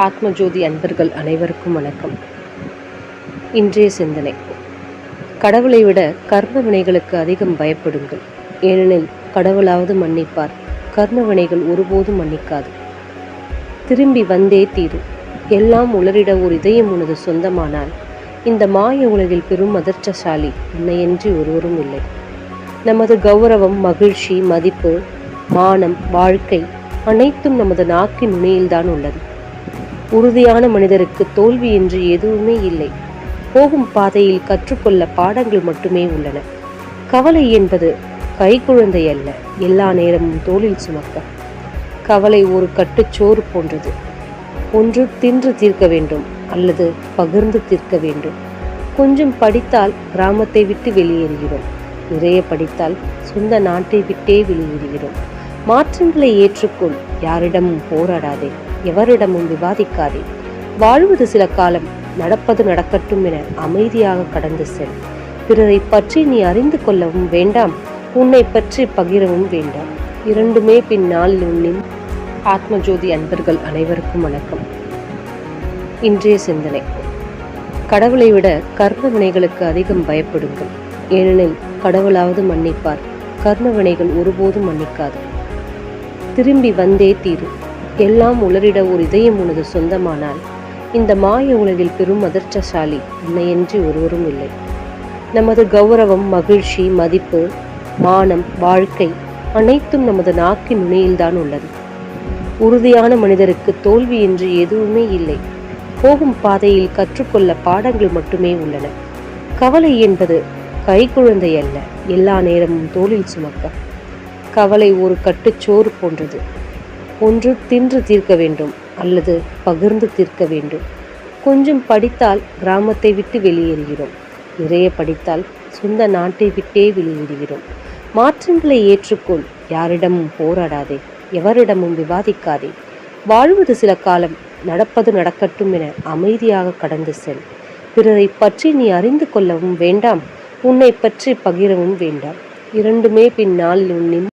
ஆத்மஜோதி அன்பர்கள் அனைவருக்கும் வணக்கம். இன்றைய சிந்தனை: கடவுளை விட கர்ம வினைகளுக்கு அதிகம் பயப்படுங்கள். ஏனெனில் கடவுளாவது மன்னிப்பார், கர்ம வினைகள் ஒருபோதும் மன்னிக்காது. திரும்பி வந்தே தீரும். எல்லாம் உளறிட ஒரு இதயம் உனது சொந்தமானால் இந்த மாய உலகில் பெரும் அதிர்ஷ்டசாலி உன்னையன்றி ஒருவரும் இல்லை. நமது கௌரவம், மகிழ்ச்சி, மதிப்பு, மானம், வாழ்க்கை அனைத்தும் நமது நாக்கின் நுனியில்தான் உள்ளது. உறுதியான மனிதருக்கு தோல்வி என்று எதுவுமே இல்லை. போகும் பாதையில் கற்றுக்கொள்ள பாடங்கள் மட்டுமே உள்ளன. கவலை என்பது கைக்குழந்தை அல்ல, எல்லா நேரமும் தோளில் சுமக்க. கவலை ஒரு கட்டுச்சோறு போன்றது. ஒன்று தின்று தீர்க்க வேண்டும், அல்லது பகிர்ந்து தீர்க்க வேண்டும். கொஞ்சம் படித்தால் கிராமத்தை விட்டு வெளியேறுகிறோம். நிறைய படித்தால் சொந்த நாட்டை விட்டே வெளியேறுகிறோம். மாற்றங்களை ஏற்றுக்கொள். யாரிடமும் போராடாதே, எவரிடமும் விவாதிக்காதே. வாழ்வது சில காலம், நடப்பது நடக்கட்டும் என அமைதியாக கடந்து செல். பிறரை பற்றி நீ அறிந்து கொள்ளவும் வேண்டாம், உன்னை பற்றி பகிரவும் வேண்டாம். இரண்டுமே பின்னாளில் உன்னின். ஆத்மஜோதி அன்பர்கள் அனைவருக்கும் வணக்கம். இன்றைய சிந்தனை: கடவுளை விட கர்ம வினைகளுக்கு அதிகம் பயப்படுங்கள். ஏனெனில் கடவுளாவது மன்னிப்பார், கர்ம வினைகள் ஒருபோதும் மன்னிக்காது. திரும்பி வந்தே தீரும். எல்லாம் உளறிட ஒரு இதயம் உனது சொந்தமானால் இந்த மாய உலகில் பெரும் அதிர்ஷ்டசாலி உன்னையன்றி ஒருவரும் இல்லை. நமது கௌரவம், மகிழ்ச்சி, மதிப்பு, மானம், வாழ்க்கை அனைத்தும் நமது நாக்கின் நுனியில்தான் உள்ளது. உறுதியான மனிதருக்கு தோல்வி என்று எதுவுமே இல்லை. போகும் பாதையில் கற்றுக்கொள்ள பாடங்கள் மட்டுமே உள்ளன. கவலை என்பது கைக்குழந்தை அல்ல, எல்லா நேரமும் தோளில் சுமக்க. கவலை ஒரு கட்டுச்சோறு போன்றது. ஒன்று தின்று தீர்க்க வேண்டும், அல்லது பகிர்ந்து தீர்க்க வேண்டும். கொஞ்சம் படித்தால் கிராமத்தை விட்டு வெளியேறுகிறோம். நிறைய படித்தால் சொந்த நாட்டை விட்டே வெளியேறுகிறோம். மாற்றங்களை ஏற்றுக்கொள். யாரிடமும் போராடாதே, எவரிடமும் விவாதிக்காதே. வாழ்வது சில காலம், நடப்பது நடக்கட்டும் என அமைதியாக கடந்து செல். பிறரை பற்றி நீ அறிந்து கொள்ளவும் வேண்டாம், உன்னை பற்றி பகிரவும் வேண்டாம். இரண்டுமே பின்னாளில் உன்னின்.